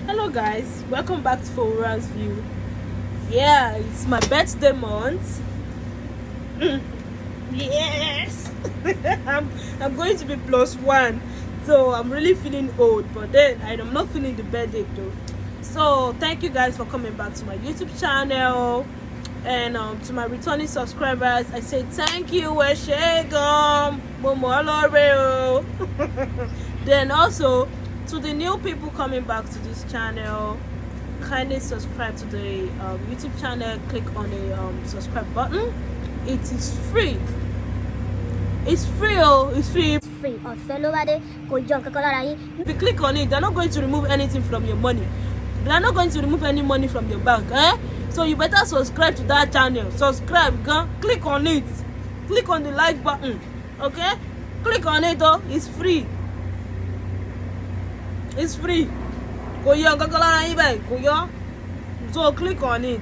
Hello guys, welcome back to Fora's View. Yeah, it's my birthday month. Yes. I'm going to be +1, so I'm really feeling old, but then I'm not feeling the birthday though. So thank you guys for coming back to my YouTube channel, and to my returning subscribers I say thank you. Then also to the new people coming back to this channel, kindly subscribe to the YouTube channel. Click on the subscribe button. It is free. It's free. It's free. It's free. If you click on it, they're not going to remove anything from your money. They're not going to remove any money from your bank. So you better subscribe to that channel. Subscribe, click on it. Click on the like button. Okay? Click on it. It's free. It's free. So click on it.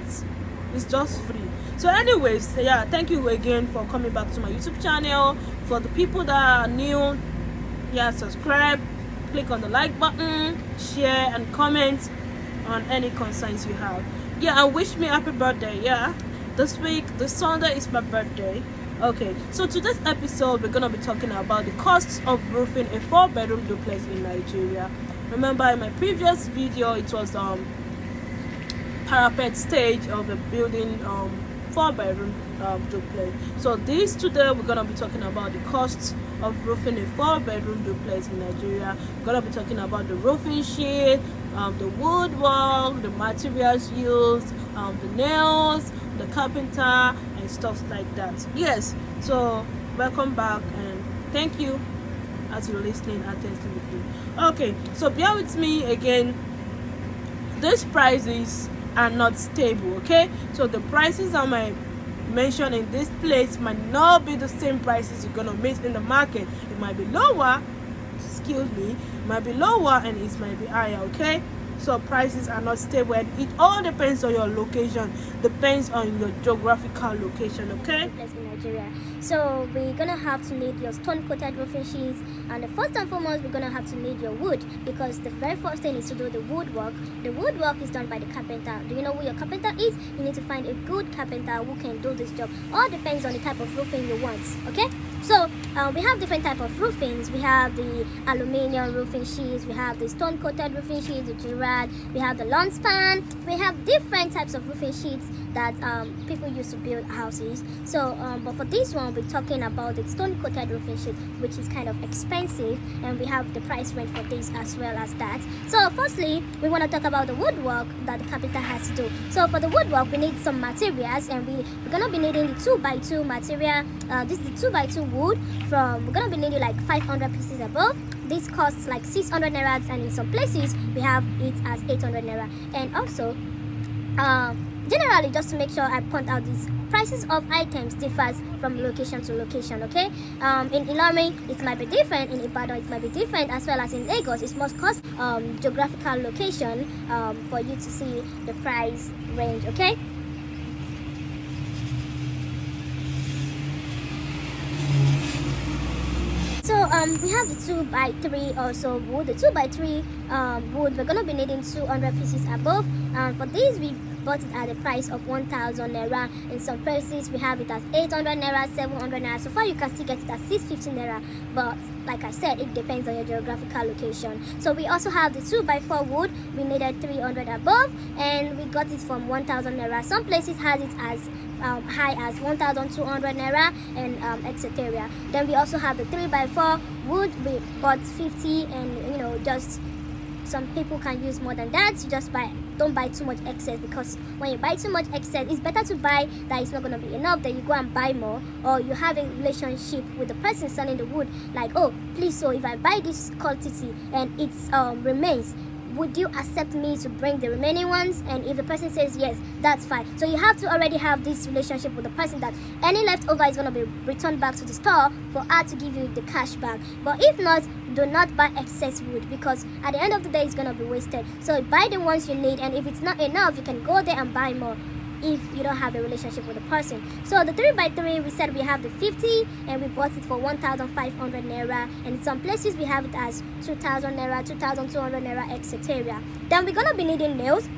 It's just free. So anyways, yeah, thank you again for coming back to my YouTube channel. For the people that are new, yeah, subscribe, click on the like button, share and comment on any concerns you have. Yeah, and wish me happy birthday. Yeah, this week, this Sunday is my birthday. Okay, so today's episode we're gonna be talking about the costs of roofing a 4-bedroom duplex in Nigeria. Remember, in my previous video it was parapet stage of a building 4-bedroom duplex. So today we're gonna be talking about the costs of roofing a 4-bedroom duplex in Nigeria. We're gonna be talking about the roofing sheet, the woodwork, the materials used, the nails, the carpenter, and stuff like that. Yes, so welcome back and thank you as you're listening attentively. Okay, so bear with me again. These prices are not stable, okay? So the prices I might mention in this place might not be the same prices you're gonna meet in the market. It might be lower, it might be lower, and it might be higher, okay? So prices are not stable, and it all depends on your location, depends on your geographical location, okay? In Nigeria. So we're gonna have to need your stone coated roofing sheets, and the first and foremost we're gonna have to need your wood, because the very first thing is to do the woodwork. The woodwork is done by the carpenter. Do you know who your carpenter is? You need to find a good carpenter who can do this job. All depends on the type of roofing you want, okay? So we have different type of roofings. We have the aluminium roofing sheets, we have the stone coated roofing sheets, the Gerard, we have the lawn span. We have different types of roofing sheets that people use to build houses. So but for this one we're talking about the stone coated roofing sheet, which is kind of expensive, and we have the price range for this as well as that. So firstly we want to talk about the woodwork that the carpenter has to do. So for the woodwork we need some materials, and we're gonna be needing the 2x2 material. This is the 2x2 wood. We're gonna be needing like 500 pieces above. This costs like 600 naira, and in some places we have it as 800 naira. And also generally, just to make sure I point out, these prices of items differs from location to location, okay? In Ilorin it might be different, in Ibadan it might be different, as well as in Lagos. It must cost geographical location for you to see the price range, okay? So we have the 2x3 also wood. The 2x3 wood, we're gonna be needing 200 pieces above. For these we bought it at the price of 1,000 naira. In some places we have it as 800 naira, 700 naira. So far you can still get it at 650 naira, but like I said, it depends on your geographical location. So we also have the 2x4 wood. We needed 300 above, and we got it from 1,000 naira. Some places has it as high as 1,200 naira, and etc. Then we also have the 3x4 wood. We bought 50, and just some people can use more than that. So don't buy too much excess, because when you buy too much excess, it's better to buy that it's not going to be enough, then you go and buy more, or you have a relationship with the person selling the wood, like, oh please, so if I buy this quantity and it remains, would you accept me to bring the remaining ones? And if the person says yes, that's fine. So you have to already have this relationship with the person that any leftover is going to be returned back to the store for her to give you the cash back. But if not, do not buy excess wood, because at the end of the day it's going to be wasted. So buy the ones you need, and if it's not enough, you can go there and buy more. if you don't have a relationship with the person. So the 3x3, we said we have the 50, and we bought it for 1,500 naira, and in some places we have it as 2,000 naira, 2,200 naira, etc. Then we're gonna be needing nails.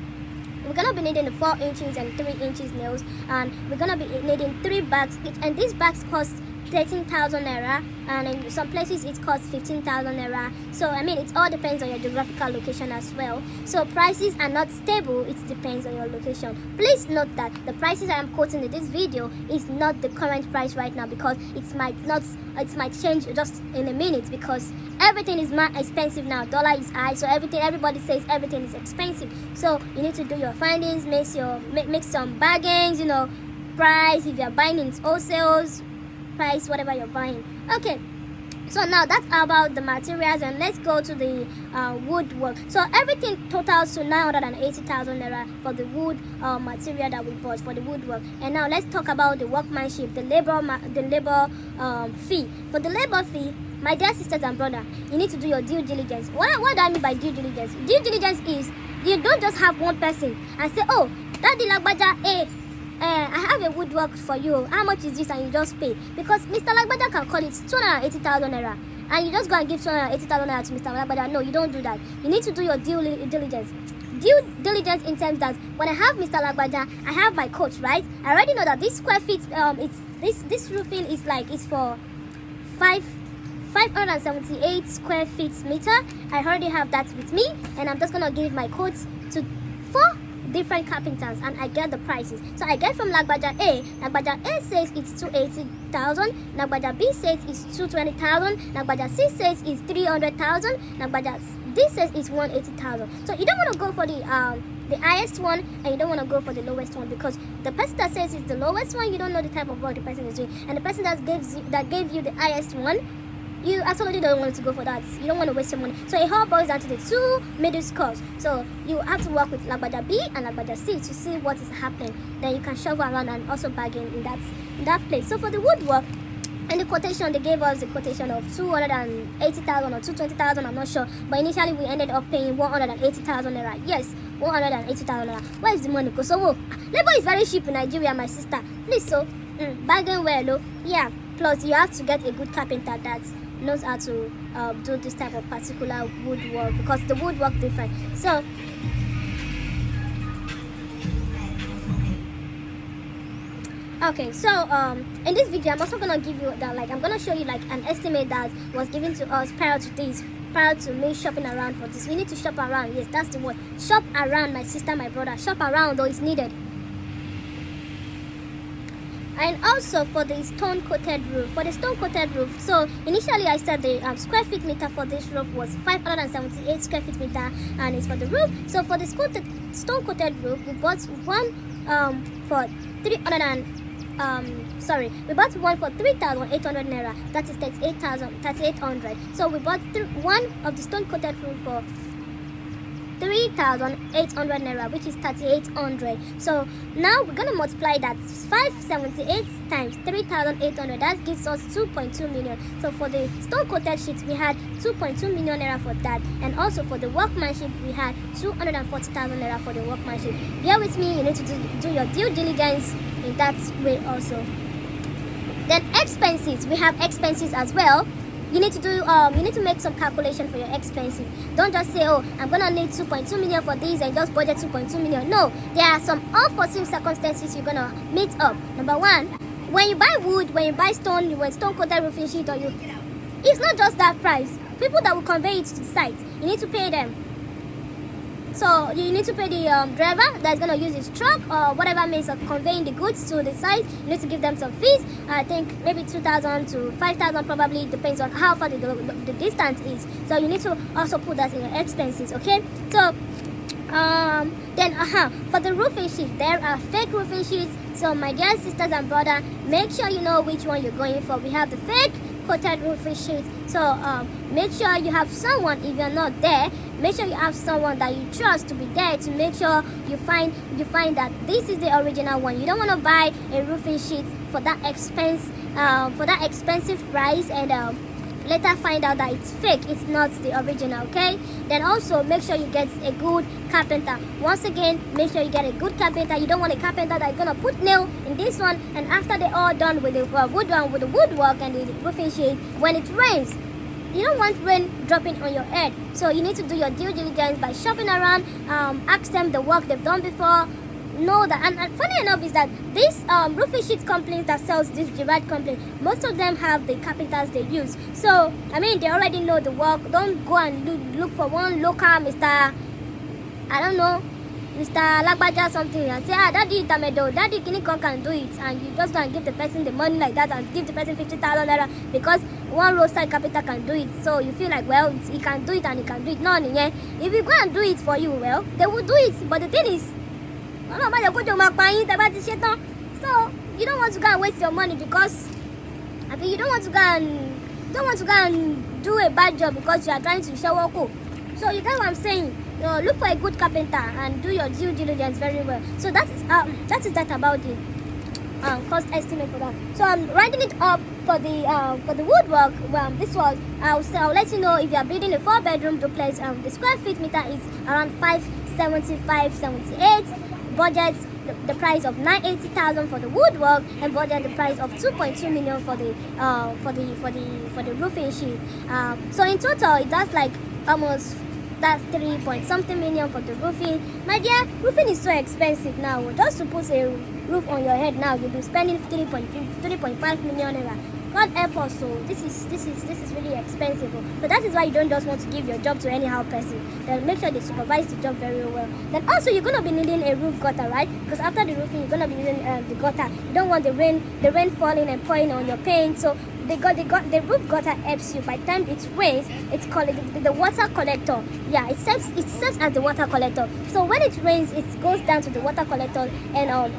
We're gonna be needing the 4 inches and 3 inches nails, and we're gonna be needing 3 bags each, and these bags cost 13,000 naira, and in some places it costs 15,000 naira. So I mean, it all depends on your geographical location as well. So prices are not stable, it depends on your location. Please note that the prices I am quoting in this video is not the current price right now, because it might change just in a minute, because everything is more expensive now. Dollar is high, so everybody says everything is expensive. So you need to do your findings, make some bargains, you know, price if you're buying in wholesales, price whatever you're buying. Okay, so now that's about the materials, and let's go to the woodwork. So everything totals to 980,000 naira for the wood material that we bought for the woodwork. And now let's talk about the workmanship, the labor fee. For the labor fee, my dear sisters and brother, you need to do your due diligence. What do I mean by due diligence? Due diligence is you don't just have one person and say, oh, Daddy Lagbaja, I have a woodwork for you. How much is this? And you just pay. Because Mr. Lagbaja can call it 280,000 naira. And you just go and give 280,000 naira to Mr. Lagbaja. No, you don't do that. You need to do your due diligence. Due diligence in terms that when I have Mr. Lagbaja, I have my coach, right? I already know that this square feet, this roofing is like, it's for 578 square feet meter. I already have that with me, and I'm just gonna give my quotes to 4 different carpenters, and I get the prices. So I get from Lagbaja A. Lagbaja A says it's 280,000. Lagbaja B says it's 220,000. Lagbaja C says it's 300,000. Lagbaja D says it's 180,000. So you don't want to go for the highest one, and you don't want to go for the lowest one, because the person that says it's the lowest one, you don't know the type of work the person is doing, and the person that gave you the highest one, you absolutely don't want to go for that. You don't want to waste your money. So it all boils down to the 2 middle scores. So you have to work with Lagbaja B and Lagbaja C to see what is happening. Then you can shove around and also bargain in that place. So for the woodwork, and the quotation, they gave us a quotation of 280,000 or 220,000, I'm not sure. But initially we ended up paying 180,000 naira. Yes, 180,000 naira. Where is the money? Because labor is very cheap in Nigeria, my sister. Please, so bargain well, oh. Yeah. Plus, you have to get a good carpenter that knows how to do this type of particular woodwork, because the woodwork different. So okay, so in this video I'm also gonna give you that, like, I'm gonna show you like an estimate that was given to us prior to me shopping around for this. We need to shop around. Yes, that's the word. Shop around, my sister, my brother. Shop around, though it's needed. And also for the stone coated roof. So initially I said the square feet meter for this roof was 578 square feet meter, and it's for the roof. So for the stone coated roof, we bought one for 300 we bought one for 3,800 naira. That is 3800. So we bought one of the stone coated roof for 3,800 naira, which is 3,800. So now we're gonna multiply that 578 times 3,800. That gives us 2.2 million. So for the stone coated sheets, we had 2.2 million naira for that, and also for the workmanship, we had 240,000 naira for the workmanship. Bear with me, you need to do your due diligence in that way also. Then expenses, we have expenses as well. You need to make some calculation for your expenses. Don't just say, oh, I'm gonna need 2.2 million for this and just budget 2.2 million. No, there are some unforeseen circumstances you're gonna meet up. Number one, when you buy wood, when you buy stone, when stone coated roofing sheet, it's not just that price. People that will convey it to the site, you need to pay them. So you need to pay the driver that's going to use his truck or whatever means of conveying the goods to the site. You need to give them some fees. I think maybe 2,000 to 5,000, probably depends on how far the distance is. So you need to also put that in your expenses, okay? So then for the roofing sheet, there are fake roofing sheets. So my dear sisters and brother, make sure you know which one you're going for. We have the fake coated roofing sheet. So make sure you have someone, if you're not there, make sure you have someone that you trust to be there to make sure you find that this is the original one. You don't want to buy a roofing sheet for that expensive price, and later find out that it's fake, it's not the original. Okay, then also make sure you get a good carpenter. Once again, make sure you get a good carpenter. You don't want a carpenter that's gonna put nail in this one, and after they're all done with the woodwork and the roofing sheet, when it rains, you don't want rain dropping on your head. So you need to do your due diligence by shopping around, ask them the work they've done before. Know that, and funny enough is that these roofing sheet companies that sells this Gerard company, most of them have the carpenters they use. So I mean, they already know the work. Don't go and look for one local Mr. I don't know, Mr. Lagbaja something, and say, daddy Tamedo, daddy Kinikon can do it, and you just go and give the person the money like that and give the person 50,000 naira because one roadside carpenter can do it. So you feel like, well, he can do it and he can do it. No, yeah. If you go and do it for you, well, they will do it. But the thing is, so you don't want to go and waste your money because I mean you don't want to go and do a bad job because you are trying to show up. So you get what I'm saying? Look for a good carpenter and do your due diligence very well. So that is that about the cost estimate for that. So I'm writing it up for the woodwork. This was I'll let you know if you are building a 4-bedroom duplex. The square feet meter is around 575-78. Budget the price of 980,000 for the woodwork, and budget the price of 2.2 million for the roofing sheet. So in total, it does like almost that's 3 point something million for the roofing. My dear, roofing is so expensive now. Just to put a roof on your head now, you'll be spending 3.5 million naira. God help us. So this is really expensive. But that is why you don't just want to give your job to anyhow person. Then make sure they supervise the job very well. Then also you're gonna be needing a roof gutter, right? Because after the roofing, you're gonna be needing the gutter. You don't want the rain falling and pouring on your paint. So the roof gutter helps you. By the time it rains, it's called the water collector. Yeah, it serves as the water collector. So when it rains, it goes down to the water collector, and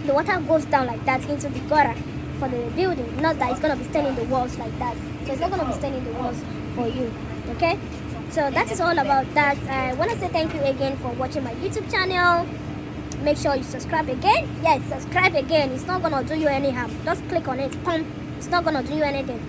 the water goes down like that into the gutter for the building. Not that it's gonna be staining the walls like that. So it's not gonna be staining the walls for you. Okay? So that is all about that. I want to say thank you again for watching my YouTube channel. Make sure you subscribe again. Yes, subscribe again. It's not gonna do you any harm. Just click on it. It's not gonna do you anything.